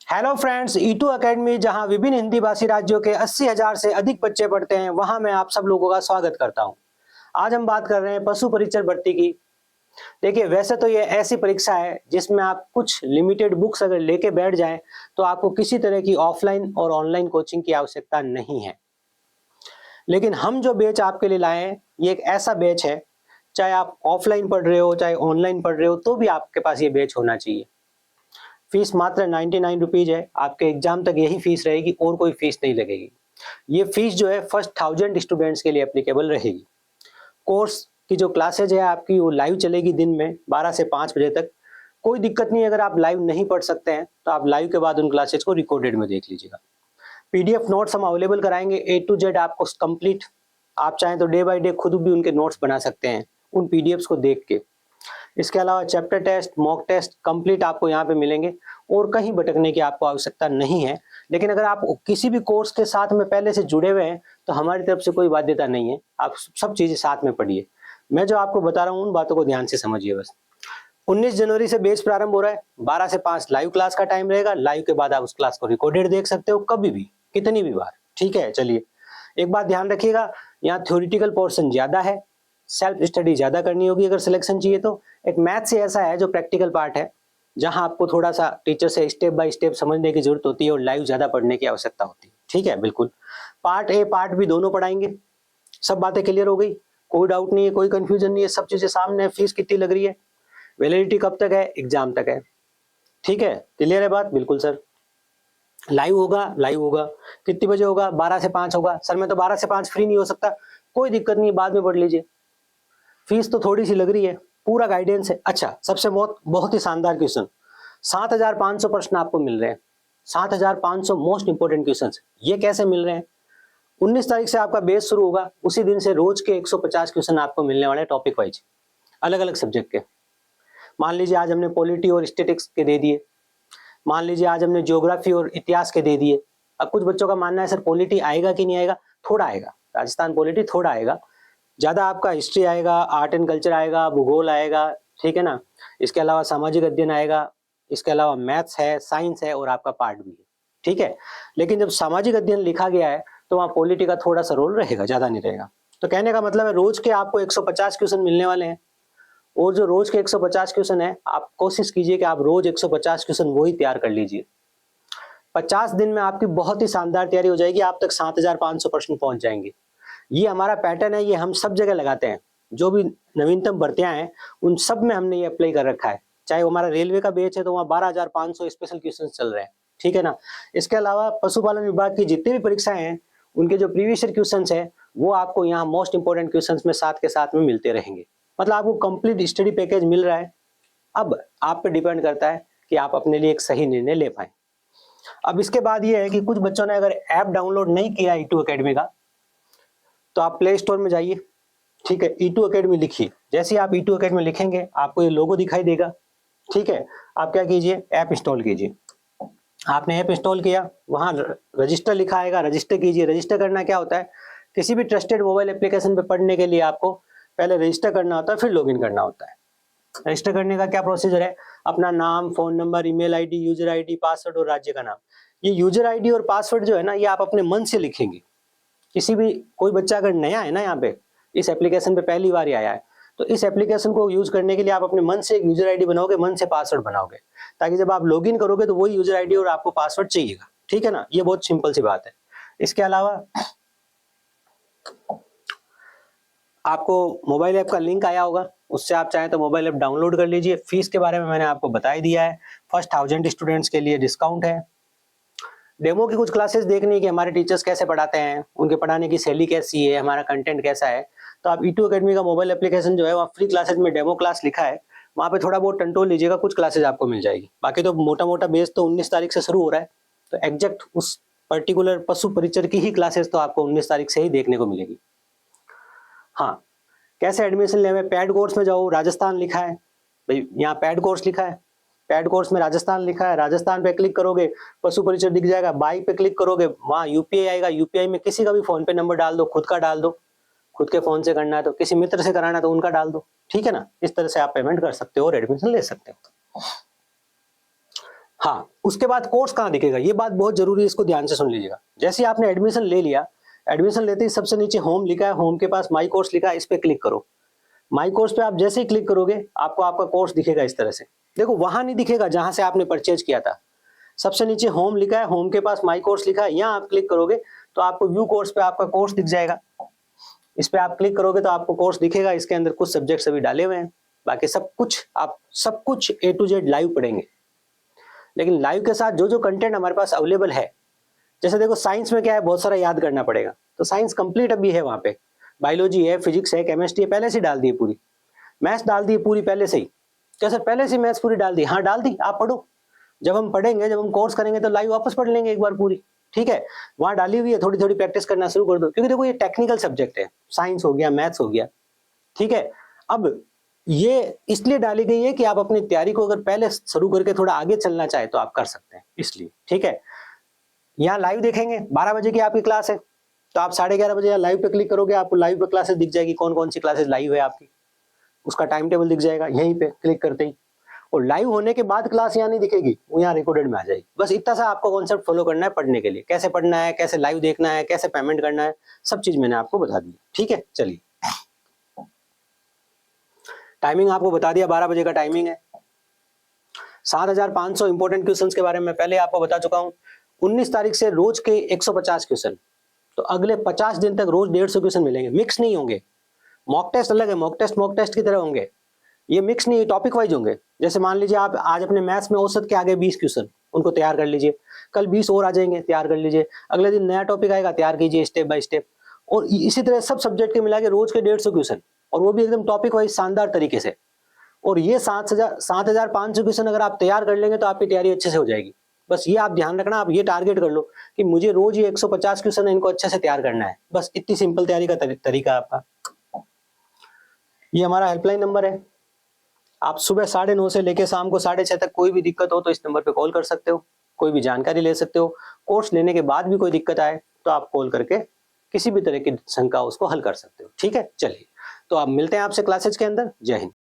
Hello friends, ईटू academy जहां विभिन्न हिंदी भाषी राज्यों के 80,000 से अधिक बच्चे पढ़ते हैं, वहां मैं आप सब लोगों का स्वागत करता हूं। आज हम बात कर रहे हैं पशु परीक्षक भर्ती की। देखिए, वैसे तो ये ऐसी परीक्षा है जिसमें आप कुछ लिमिटेड बुक्स अगर लेके बैठ जाएं तो आपको किसी तरह की ऑफलाइन और ऑनलाइन कोचिंग की आवश्यकता नहीं है। लेकिन हम जो बैच आपके लिए लाए हैं, ये एक ऐसा बैच है, चाहे आप ऑफलाइन पढ़ रहे हो चाहे ऑनलाइन पढ़ रहे हो, तो भी आपके पास ये बैच होना चाहिए। फीस मात्र 99 रुपीज है। आपके एग्जाम तक यही फीस रहेगी और कोई फीस नहीं लगेगी। ये फीस जो है फर्स्ट 1000 स्टूडेंट्स के लिए एप्लीकेबल रहेगी। कोर्स की जो क्लासेज है आपकी, वो लाइव चलेगी दिन में 12 से 5 बजे तक। कोई दिक्कत नहीं, अगर आप लाइव नहीं पढ़ सकते हैं तो आप लाइव के बाद उन क्लासेज को रिकॉर्डेड में देख लीजिएगा। पीडीएफ नोट्स हम अवेलेबल कराएंगे ए टू जेड आपको कंप्लीट। आप चाहें तो डे बाय डे खुद भी उनके नोट्स बना सकते हैं उन पीडीएफ्स को देख के। इसके अलावा chapter test, mock test complete आपको यहाँ पे मिलेंगे और कहीं भटकने की आपको आवश्यकता नहीं है। लेकिन अगर आप किसी भी कोर्स के साथ में पहले से जुड़े हुए हैं तो हमारी तरफ से कोई बाध्यता नहीं है, आप सब चीजें साथ में पढ़िए। मैं जो आपको बता रहा हूँ उन बातों को ध्यान से समझिए बस। 19 जनवरी से बैच प्रारंभ हो रहा है। 12 से 5 लाइव क्लास का टाइम रहेगा। लाइव के बाद आप उस क्लास को रिकॉर्डेड देख सकते हो कभी भी, कितनी भी बार। ठीक है, चलिए एक बात ध्यान रखिएगा, यहाँ थ्योरेटिकल पोर्शन ज्यादा है, सेल्फ स्टडी ज्यादा करनी होगी अगर सिलेक्शन चाहिए तो। एक मैथ से ऐसा है जो प्रैक्टिकल पार्ट है, जहां आपको थोड़ा सा टीचर से स्टेप बाय स्टेप समझने की जरूरत होती है और लाइव ज्यादा पढ़ने की आवश्यकता होती है। ठीक है, बिल्कुल। पार्ट ए पार्ट बी दोनों पढ़ाएंगे। सब बातें क्लियर हो गई? कोई डाउट नहीं है, कोई कंफ्यूजन नहीं है, सब चीजें सामने है। फीस कितनी लग रही है, वैलिडिटी कब तक है, एग्जाम तक है। ठीक है, क्लियर है बात? बिल्कुल सर। लाइव होगा, लाइव होगा। कितनी बजे होगा? 12 से 5 होगा। सर मैं तो 12 से 5 फ्री नहीं हो सकता। कोई दिक्कत नहीं है, बाद में पढ़ लीजिए। फीस तो थोड़ी सी लग रही है, पूरा गाइडेंस है। अच्छा, सबसे बहुत बहुत ही शानदार क्वेश्चन, 7,500 प्रश्न आपको मिल रहे हैं। 7,500 मोस्ट इंपोर्टेंट क्वेश्चन। ये कैसे मिल रहे हैं? 19 तारीख से आपका बेस शुरू होगा, उसी दिन से रोज के 150 क्वेश्चन आपको मिलने वाले, टॉपिक वाइज, अलग अलग सब्जेक्ट के। मान लीजिए आज हमने पॉलिटी और स्टेटिक्स के दे दिए, मान लीजिए आज हमने ज्योग्राफी और इतिहास के दे दिए। अब कुछ बच्चों का मानना है सर पॉलिटी आएगा कि नहीं आएगा। थोड़ा आएगा, राजस्थान पॉलिटी थोड़ा आएगा, ज्यादा आपका हिस्ट्री आएगा, आर्ट एंड कल्चर आएगा, भूगोल आएगा। ठीक है ना, इसके अलावा सामाजिक अध्ययन आएगा, इसके अलावा मैथ्स है, साइंस है और आपका पार्ट भी है। ठीक है, लेकिन जब सामाजिक अध्ययन लिखा गया है तो वहाँ पॉलिटी का थोड़ा सा रोल रहेगा, ज्यादा नहीं रहेगा। तो कहने का मतलब है रोज के आपको 150 क्वेश्चन मिलने वाले हैं। और जो रोज के 150 क्वेश्चन है, आप कोशिश कीजिए कि आप रोज 150 क्वेश्चन वो ही तैयार कर लीजिए। 50 दिन में आपकी बहुत ही शानदार तैयारी हो जाएगी, आप तक 7,500 प्रश्न पहुंच जाएंगे। ये हमारा पैटर्न है, ये हम सब जगह लगाते हैं। जो भी नवीनतम भर्तियां हैं उन सब में हमने ये अप्लाई कर रखा है। चाहे वो हमारा रेलवे का बैच है तो वहाँ 12,500 स्पेशल क्वेश्चन चल रहे हैं। ठीक है ना, इसके अलावा पशुपालन विभाग की जितनी भी परीक्षाएं हैं उनके जो प्रीवियस ईयर क्वेश्चन है वो आपको यहाँ मोस्ट इंपोर्टेंट क्वेश्चन में साथ के साथ में मिलते रहेंगे। मतलब आपको कंप्लीट स्टडी पैकेज मिल रहा है। अब आप पे डिपेंड करता है कि आप अपने लिए एक सही निर्णय ले पाए। अब इसके बाद ये है कि कुछ बच्चों ने अगर ऐप डाउनलोड नहीं किया ईटू एकेडमी का, तो आप प्ले स्टोर में जाइए। ठीक है, ईटू अकेडमी लिखिए। जैसे ही आप ईटू अकेडमी लिखेंगे आपको ये लोगो दिखाई देगा। ठीक है, आप क्या कीजिए, ऐप इंस्टॉल कीजिए। आपने ऐप इंस्टॉल किया, वहां रजिस्टर लिखा आएगा, रजिस्टर कीजिए। रजिस्टर करना क्या होता है, किसी भी ट्रस्टेड मोबाइल एप्लीकेशन पे पढ़ने के लिए आपको पहले रजिस्टर करना होता है, फिर लॉगिन करना होता है। रजिस्टर करने का क्या प्रोसीजर है, अपना नाम, phone number, email ID, user ID, password और राज्य का नाम। ये यूजर आईडी और पासवर्ड जो है ना, ये आप अपने मन से लिखेंगे। किसी भी कोई बच्चा अगर नया है ना यहाँ पे, इस एप्लीकेशन पे पहली बार ही आया है, तो इस एप्लीकेशन को यूज करने के लिए आप अपने मन से एक यूजर आईडी बनाओगे, मन से पासवर्ड बनाओगे, ताकि जब आप लॉगिन करोगे तो वही यूजर आईडी और आपको पासवर्ड चाहिएगा। ठीक है ना, ये बहुत सिंपल सी बात है। इसके अलावा आपको मोबाइल ऐप का लिंक आया होगा, उससे आप चाहें तो मोबाइल ऐप डाउनलोड कर लीजिए। फीस के बारे में मैंने आपको बता ही दिया है। फर्स्ट 1000 स्टूडेंट्स के लिए डिस्काउंट है। डेमो की कुछ क्लासेस देखनी है कि हमारे टीचर्स कैसे पढ़ाते हैं, उनके पढ़ाने की शैली कैसी है, हमारा कंटेंट कैसा है, तो आप ईटू अकेडमी का मोबाइल एप्लीकेशन जो है वहाँ फ्री क्लासेस में डेमो क्लास लिखा है, वहाँ पे थोड़ा बहुत टंटोल लीजिएगा, कुछ क्लासेस आपको मिल जाएगी। बाकी तो मोटा मोटा बेस तो 19 तारीख से शुरू हो रहा है, तो एग्जैक्ट उस पर्टिकुलर पशु परिचर की ही क्लासेस तो आपको 19 तारीख से ही देखने को मिलेगी। हाँ, कैसे एडमिशन ले? पैड कोर्स में जाओ, राजस्थान लिखा है भाई, यहाँ पैड कोर्स लिखा है, पैड कोर्स में राजस्थान लिखा है। राजस्थान पे क्लिक करोगे पशु परिचय दिख जाएगा। बाइक पे क्लिक करोगे, वहां यूपीआई आएगा। यूपीआई में किसी का भी फोन पे नंबर डाल दो, खुद का डाल दो, खुद के फोन से करना है तो, किसी मित्र से कराना है तो उनका डाल दो। ठीक है ना, इस तरह से आप पेमेंट कर सकते हो और एडमिशन ले सकते हो। हाँ, उसके बाद कोर्स कहाँ दिखेगा, ये बात बहुत जरूरी है, इसको ध्यान से सुन लीजिएगा। जैसे ही आपने एडमिशन ले लिया, एडमिशन लेते ही सबसे नीचे होम लिखा है, होम के पास माई कोर्स लिखा है, इस पे क्लिक करो। माई कोर्स पे आप जैसे ही क्लिक करोगे आपको आपका कोर्स दिखेगा इस तरह से। देखो वहां नहीं दिखेगा जहां से आपने परचेज किया था, सबसे नीचे होम लिखा है, होम के पास माई कोर्स लिखा है, यहाँ आप क्लिक करोगे तो आपको व्यू कोर्स पे आपका कोर्स दिख जाएगा। इस पे आप क्लिक करोगे तो आपको कोर्स दिखेगा, इसके अंदर कुछ सब्जेक्ट्स अभी डाले हुए हैं, बाकी सब कुछ A to Z लाइव पढ़ेंगे। लेकिन लाइव के साथ जो जो कंटेंट हमारे पास अवेलेबल है, जैसे देखो साइंस में क्या है, बहुत सारा याद करना पड़ेगा, तो साइंस कंप्लीट अभी है, वहां पे बायोलॉजी है, फिजिक्स है, केमिस्ट्री है, पहले से डाल दी है पूरी, मैथ्स डाल दी है पूरी पहले से ही। क्या सर पहले से मैथ्स पूरी डाल दी? हाँ डाल दी, आप पढ़ो। जब हम पढ़ेंगे, जब हम कोर्स करेंगे तो लाइव वापस पढ़ लेंगे एक बार पूरी, ठीक है। वहां डाली हुई है, थोड़ी थोड़ी प्रैक्टिस करना शुरू कर दो, क्योंकि देखो ये टेक्निकल सब्जेक्ट है, साइंस हो गया, मैथ्स हो गया, ठीक है। अब ये इसलिए डाली गई है कि आप अपनी तैयारी को अगर पहले शुरू करके थोड़ा आगे चलना चाहे तो आप कर सकते हैं, इसलिए, ठीक है। यहाँ लाइव देखेंगे, 12 बजे की आपकी क्लास है, तो आप 11:30 बजे यहाँ लाइव पे क्लिक करोगे, आपको लाइव पे क्लासेस दिख जाएगी, कौन कौन सी क्लासेस लाइव है आपकी, उसका टाइम टेबल दिख जाएगा यहीं पे क्लिक करते ही। और लाइव होने के बाद क्लास यहाँ नहीं दिखेगी, वो यहाँ रिकॉर्डेड में आ जाएगी। बस इतना सा आपको कॉन्सेप्ट फॉलो करना है पढ़ने के लिए, कैसे पढ़ना है, कैसे लाइव देखना है, कैसे पेमेंट करना है, सब चीज मैंने आपको बता दी, ठीक है। चलिए, टाइमिंग आपको बता दिया, 12 बजे का टाइमिंग है। 7500 इंपॉर्टेंट क्वेश्चंस के बारे में पहले आपको बता चुका हूँ। 19 तारीख से रोज के 150 क्वेश्चन, तो अगले 50 दिन तक रोज 150 क्वेश्चन मिलेंगे, मिक्स नहीं होंगे। मॉक टेस्ट अलग है, मॉक टेस्ट की तरह होंगे, ये मिक्स नहीं, टॉपिक वाइज होंगे। जैसे मान लीजिए आप आज अपने मैथ्स में औसत के आगे 20 क्वेश्चन, उनको तैयार कर लीजिए, कल 20 और आ जाएंगे, तैयार कर लीजिए, अगले दिन नया टॉपिक आएगा, तैयार कीजिए स्टेप बाय स्टेप। और इसी तरह सब सब्जेक्ट के मिला के रोज के 150 क्वेश्चन, और वो भी एकदम टॉपिक वाइज शानदार तरीके से। और ये 7500 क्वेश्चन अगर आप तैयार कर लेंगे तो आपकी तैयारी अच्छे से हो जाएगी। बस ये आप ध्यान रखना, आप ये टारगेट कर लो कि मुझे रोज ये 150 क्वेश्चन इनको अच्छे से तैयार करना है, बस इतनी सिंपल तैयारी का तरीका आपका। ये हमारा हेल्पलाइन नंबर है, आप सुबह 9:30 से लेकर शाम को 6:30 तक कोई भी दिक्कत हो तो इस नंबर पे कॉल कर सकते हो, कोई भी जानकारी ले सकते हो। कोर्स लेने के बाद भी कोई दिक्कत आए तो आप कॉल करके किसी भी तरह की शंका उसको हल कर सकते हो, ठीक है। चलिए, तो आप मिलते हैं आपसे क्लासेज के अंदर। जय हिंद।